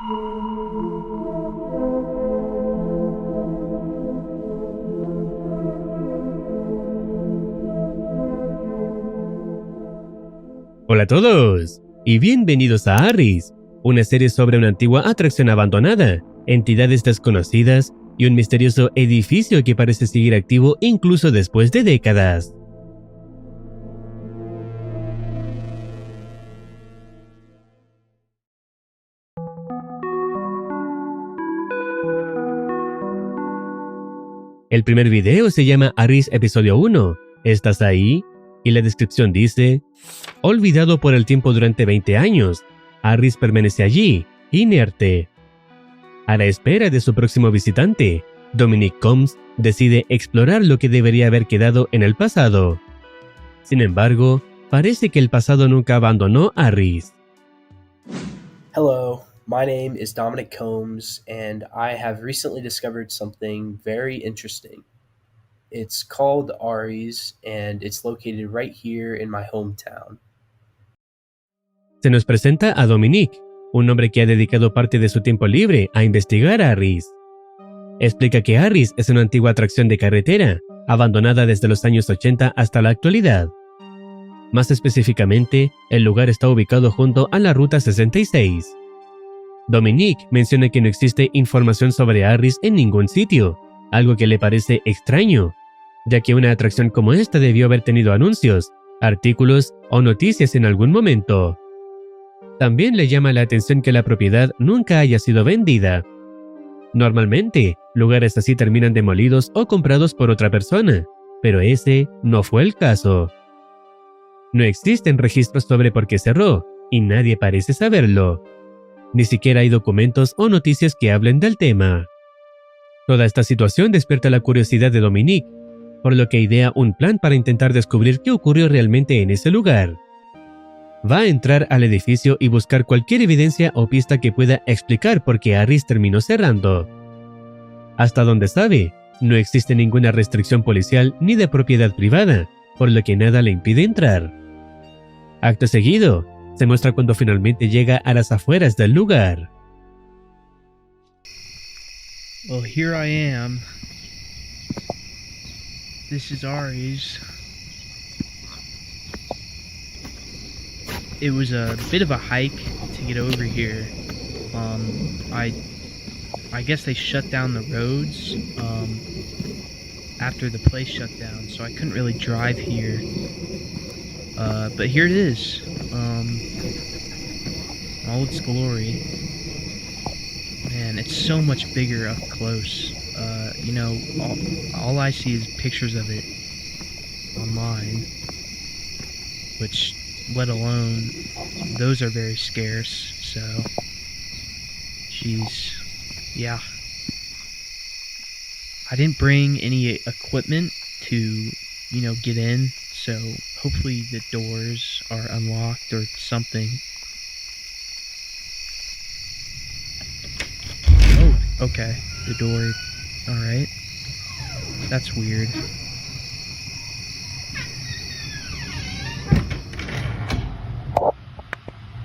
Hola a todos y bienvenidos a Arris, una serie sobre una antigua atracción abandonada, entidades desconocidas y un misterioso edificio que parece seguir activo incluso después de décadas. El primer video se llama Arris Episodio 1, ¿estás ahí? Y la descripción dice: olvidado por el tiempo durante 20 años, Arris permanece allí, inerte. A la espera de su próximo visitante, Dominic Combs decide explorar lo que debería haber quedado en el pasado. Sin embargo, parece que el pasado nunca abandonó a Arris. Hello, my name is Dominic Combs, and I have recently discovered something very interesting. It's called Aries, and it's located right here in my hometown. Se nos presenta a Dominic, un hombre que ha dedicado parte de su tiempo libre a investigar a Arris. Explica que Arris es una antigua atracción de carretera, abandonada desde los años 80 hasta la actualidad. Más específicamente, el lugar está ubicado junto a la Ruta 66. Dominic menciona que no existe información sobre Arris en ningún sitio, algo que le parece extraño, ya que una atracción como esta debió haber tenido anuncios, artículos o noticias en algún momento. También le llama la atención que la propiedad nunca haya sido vendida. Normalmente, lugares así terminan demolidos o comprados por otra persona, pero ese no fue el caso. No existen registros sobre por qué cerró, y nadie parece saberlo. Ni siquiera hay documentos o noticias que hablen del tema. Toda esta situación despierta la curiosidad de Dominic, por lo que idea un plan para intentar descubrir qué ocurrió realmente en ese lugar. Va a entrar al edificio y buscar cualquier evidencia o pista que pueda explicar por qué Arris terminó cerrando. Hasta donde sabe, no existe ninguna restricción policial ni de propiedad privada, por lo que nada le impide entrar. Acto seguido, se muestra cuando finalmente llega a las afueras del lugar. Well, here I am. This is Aries. It was a bit of a hike to get over here. I guess they shut down the roads after the place shut down, so I couldn't really drive here. But here it is, all its glory. Man, it's so much bigger up close. You know, all I see is pictures of it online, which, let alone, those are very scarce, so, jeez, yeah. I didn't bring any equipment to, you know, get in, so hopefully the doors are unlocked or something. Oh, okay, the door, alright. That's weird.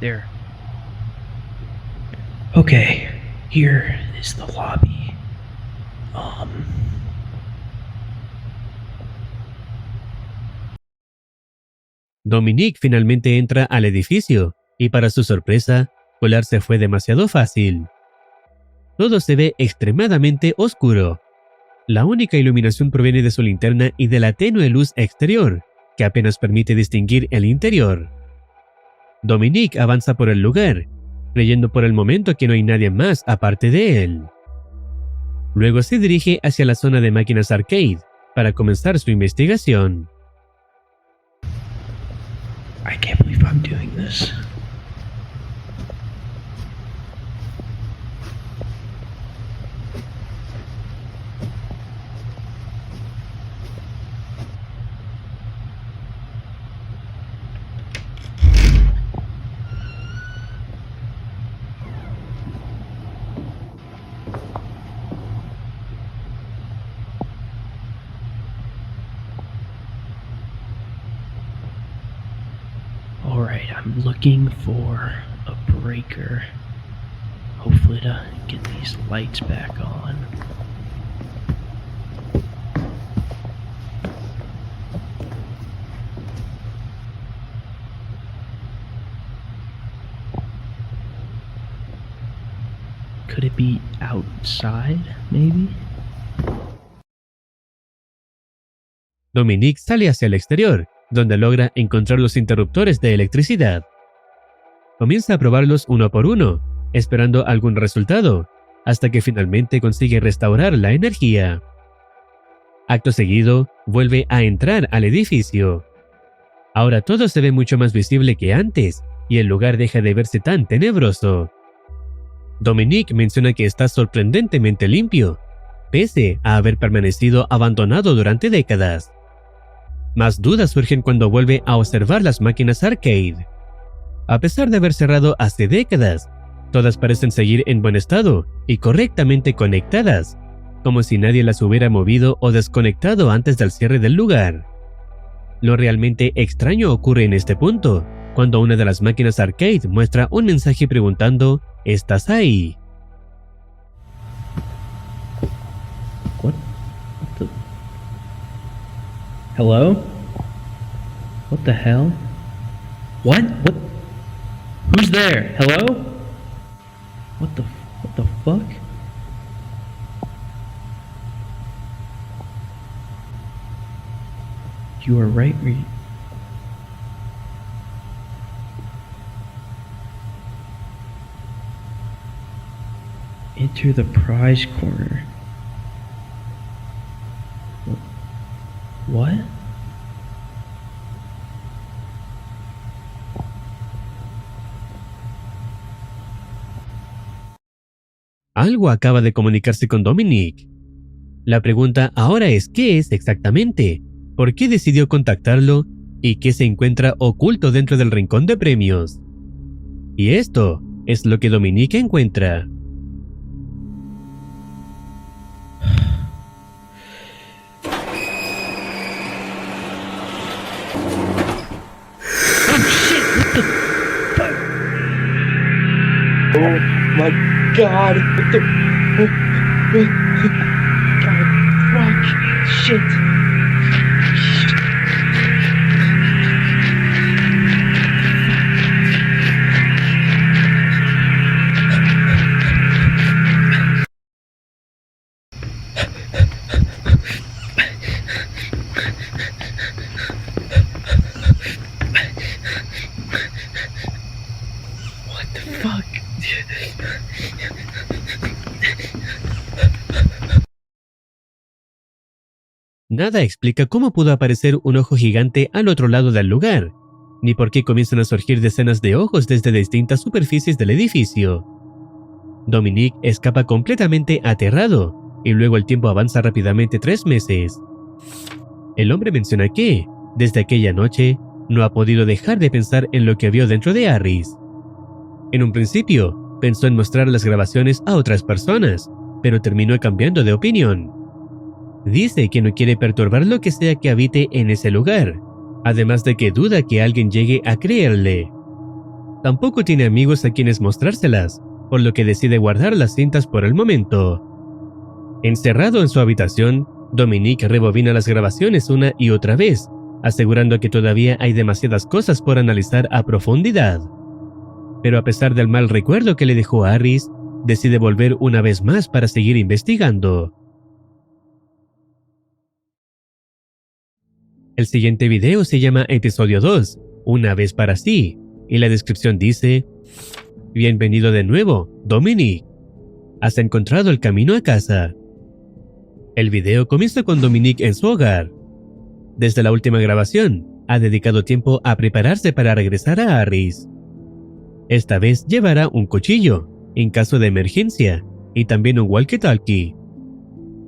There. Okay, here is the lobby. Dominic finalmente entra al edificio, y para su sorpresa, colarse fue demasiado fácil. Todo se ve extremadamente oscuro. La única iluminación proviene de su linterna y de la tenue luz exterior, que apenas permite distinguir el interior. Dominic avanza por el lugar, creyendo por el momento que no hay nadie más aparte de él. Luego se dirige hacia la zona de máquinas arcade para comenzar su investigación. I can't believe I'm doing this. Alright, I'm looking for a breaker. hopefully to get these lights back on. Could it be outside, maybe? Dominique sale hacia el exterior, donde logra encontrar los interruptores de electricidad. Comienza a probarlos uno por uno, esperando algún resultado, hasta que finalmente consigue restaurar la energía. Acto seguido, vuelve a entrar al edificio. Ahora todo se ve mucho más visible que antes, y el lugar deja de verse tan tenebroso. Dominique menciona que está sorprendentemente limpio, pese a haber permanecido abandonado durante décadas. Más dudas surgen cuando vuelve a observar las máquinas arcade. A pesar de haber cerrado hace décadas, todas parecen seguir en buen estado y correctamente conectadas, como si nadie las hubiera movido o desconectado antes del cierre del lugar. Lo realmente extraño ocurre en este punto, cuando una de las máquinas arcade muestra un mensaje preguntando ¿estás ahí? What the... Hello? What the hell? What? Who's there? Hello? What the fuck? You are right where you... Enter the prize corner. What? Algo acaba de comunicarse con Dominique. La pregunta ahora es ¿qué es exactamente? ¿Por qué decidió contactarlo? ¿Y qué se encuentra oculto dentro del rincón de premios? Y esto es lo que Dominique encuentra. Oh my god! What the... God, fuck! Shit! What the fuck? Nada explica cómo pudo aparecer un ojo gigante al otro lado del lugar, ni por qué comienzan a surgir decenas de ojos desde distintas superficies del edificio. Dominique escapa completamente aterrado, y luego el tiempo avanza rápidamente 3 meses. El hombre menciona que, desde aquella noche, no ha podido dejar de pensar en lo que vio dentro de Harris. En un principio, pensó en mostrar las grabaciones a otras personas, pero terminó cambiando de opinión. Dice que no quiere perturbar lo que sea que habite en ese lugar, además de que duda que alguien llegue a creerle. Tampoco tiene amigos a quienes mostrárselas, por lo que decide guardar las cintas por el momento. Encerrado en su habitación, Dominique rebobina las grabaciones una y otra vez, asegurando que todavía hay demasiadas cosas por analizar a profundidad. Pero a pesar del mal recuerdo que le dejó a Harris, decide volver una vez más para seguir investigando. El siguiente video se llama Episodio 2, Una vez para sí, y la descripción dice: Bienvenido de nuevo, Dominique. Has encontrado el camino a casa. El video comienza con Dominique en su hogar. Desde la última grabación, ha dedicado tiempo a prepararse para regresar a Harris. Esta vez llevará un cuchillo, en caso de emergencia, y también un walkie-talkie.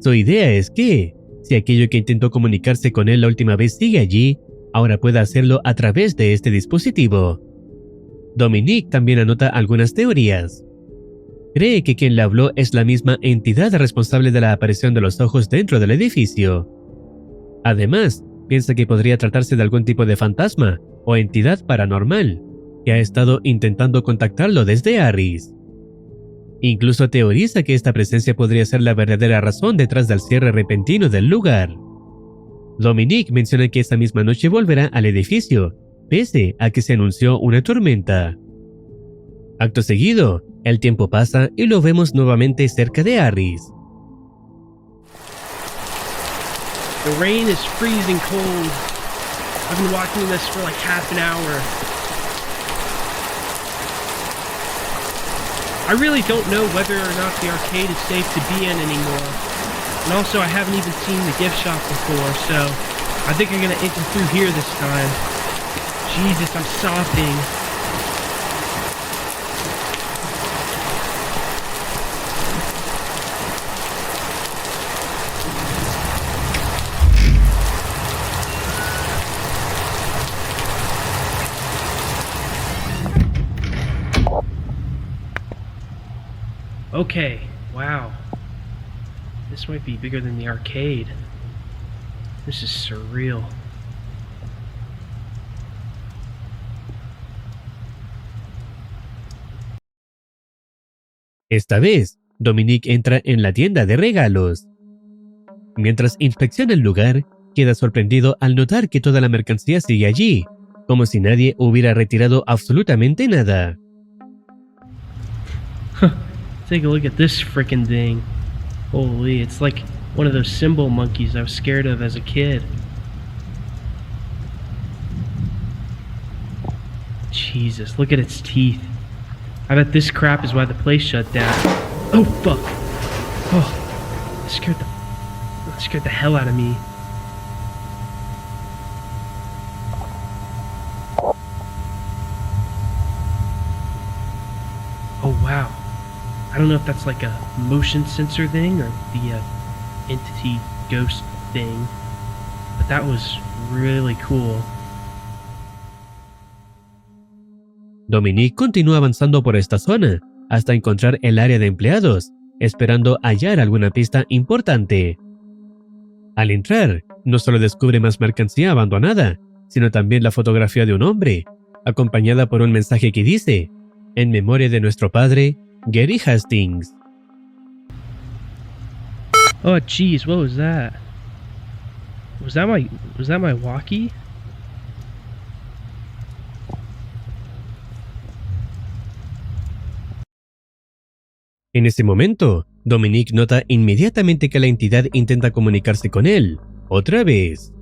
Su idea es que, si aquello que intentó comunicarse con él la última vez sigue allí, ahora pueda hacerlo a través de este dispositivo. Dominique también anota algunas teorías. Cree que quien le habló es la misma entidad responsable de la aparición de los ojos dentro del edificio. Además, piensa que podría tratarse de algún tipo de fantasma o entidad paranormal que ha estado intentando contactarlo desde Harris. Incluso teoriza que esta presencia podría ser la verdadera razón detrás del cierre repentino del lugar. Dominique menciona que esa misma noche volverá al edificio, pese a que se anunció una tormenta. Acto seguido, el tiempo pasa y lo vemos nuevamente cerca de Harris. The rain is freezing cold. I've been watching this for like half an hour. I really don't know whether or not the arcade is safe to be in anymore. And also, I haven't even seen the gift shop before, so I think I'm gonna enter through here this time. Jesus, I'm sopping. Okay, wow. This might be bigger than the arcade. This is surreal. Esta vez, Dominique entra en la tienda de regalos. Mientras inspecciona el lugar, queda sorprendido al notar que toda la mercancía sigue allí, como si nadie hubiera retirado absolutamente nada. Take a look at this frickin' thing. Holy, it's like one of those cymbal monkeys I was scared of as a kid. Jesus, look at its teeth. I bet this crap is why the place shut down. Oh, fuck. Oh, that scared the hell out of me. Oh, wow. I don't know if that's like a motion sensor thing or the entity ghost thing, but that was really cool. Dominique continúa avanzando por esta zona hasta encontrar el área de empleados, esperando hallar alguna pista importante. Al entrar, no solo descubre más mercancía abandonada, sino también la fotografía de un hombre, acompañada por un mensaje que dice: en memoria de nuestro padre, Gary Hastings. Oh, jeez, what was that? Was that my walkie? En ese momento, Dominique nota inmediatamente que la entidad intenta comunicarse con él, otra vez.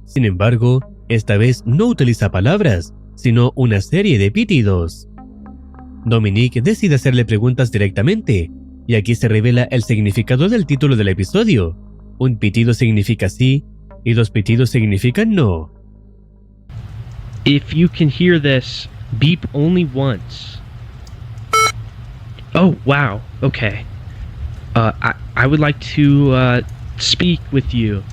Sin embargo, esta vez no utiliza palabras, sino una serie de pitidos. Dominique decide hacerle preguntas directamente, y aquí se revela el significado del título del episodio. Un pitido significa sí, y dos pitidos significan no. If you can hear this, beep only once. Oh, wow. Okay. I would like to speak with you.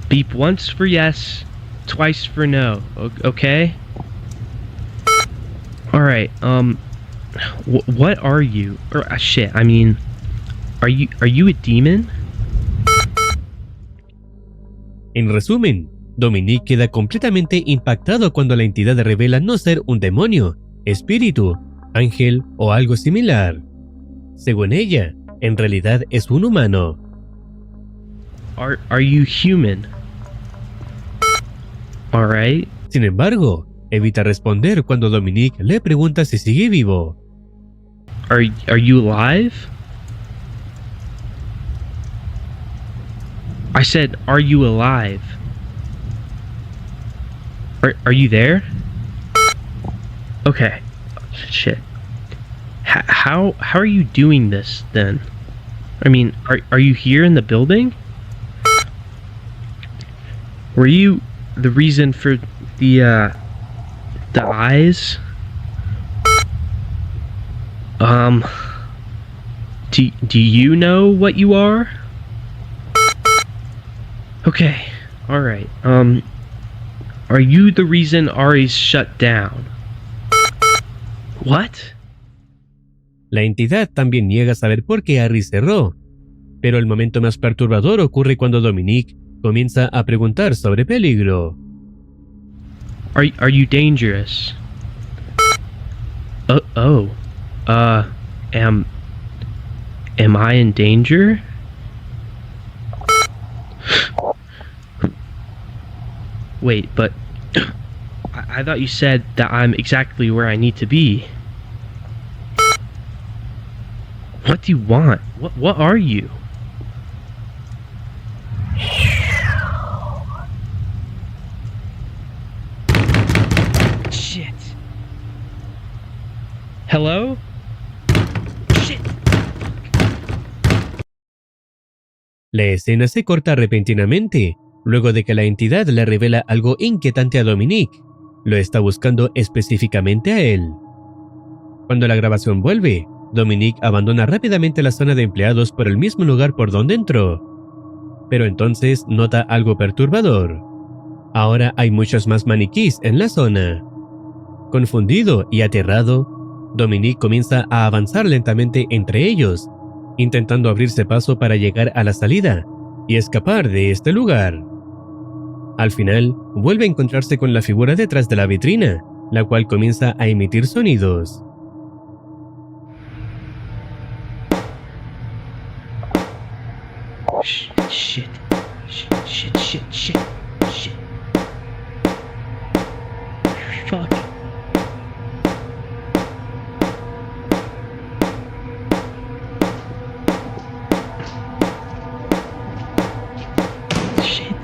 Beep once for yes, twice for no. Okay? All right. What are you? Or shit. I mean, are you a demon? En resumen, Dominique queda completamente impactado cuando la entidad revela no ser un demonio, espíritu, ángel o algo similar. Según ella, en realidad es un humano. Are you human? All right. Sin embargo, evita responder cuando Dominique le pregunta si sigue vivo. Are you alive? I said, are you alive? Are you there? Okay. Shit. How are you doing this then? I mean, are you here in the building? Were you the reason for the eyes? Do you know what you are? Okay, alright. Are you the reason Ari's shut down? What? La entidad también niega saber por qué Harry cerró, pero el momento más perturbador ocurre cuando Dominique comienza a preguntar sobre peligro. Are you dangerous? Am I in danger? Wait, but I thought you said that I'm exactly where I need to be. What do you want? What are you? Shit. Hello? Shit. La escena se corta repentinamente, luego de que la entidad le revela algo inquietante a Dominique. Lo está buscando específicamente a él. Cuando la grabación vuelve, Dominique abandona rápidamente la zona de empleados por el mismo lugar por donde entró. Pero entonces nota algo perturbador. Ahora hay muchos más maniquís en la zona. Confundido y aterrado, Dominique comienza a avanzar lentamente entre ellos, intentando abrirse paso para llegar a la salida y escapar de este lugar. Al final, vuelve a encontrarse con la figura detrás de la vitrina, la cual comienza a emitir sonidos. Shit. Fuck. Shit.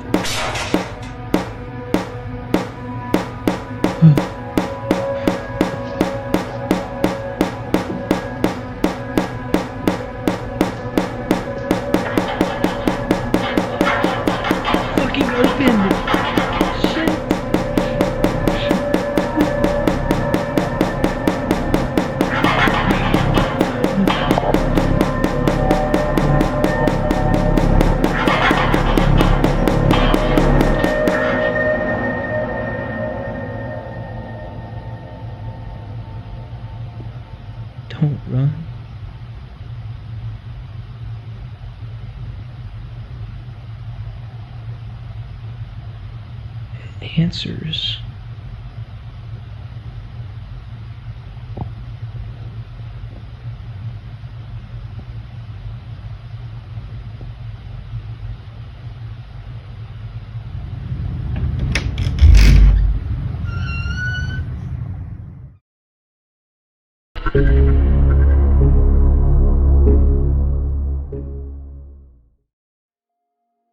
Fucking open. Shit. Don't run. Answers.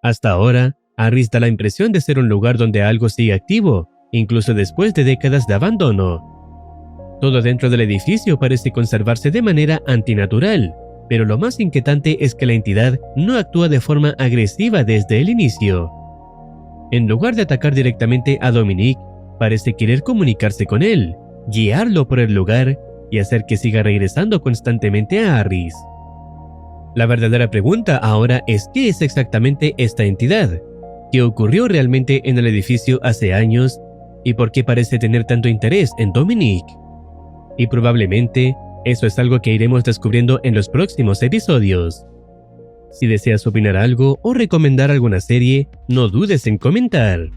Hasta ahora, Harris da la impresión de ser un lugar donde algo sigue activo, incluso después de décadas de abandono. Todo dentro del edificio parece conservarse de manera antinatural, pero lo más inquietante es que la entidad no actúa de forma agresiva desde el inicio. En lugar de atacar directamente a Dominique, parece querer comunicarse con él, guiarlo por el lugar y hacer que siga regresando constantemente a Harris. La verdadera pregunta ahora es ¿qué es exactamente esta entidad? ¿Qué ocurrió realmente en el edificio hace años? ¿Y por qué parece tener tanto interés en Dominique? Y probablemente eso es algo que iremos descubriendo en los próximos episodios. Si deseas opinar algo o recomendar alguna serie, no dudes en comentar.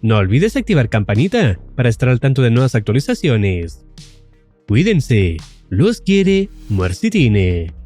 No olvides activar campanita para estar al tanto de nuevas actualizaciones. Cuídense, los quiere Marcitine.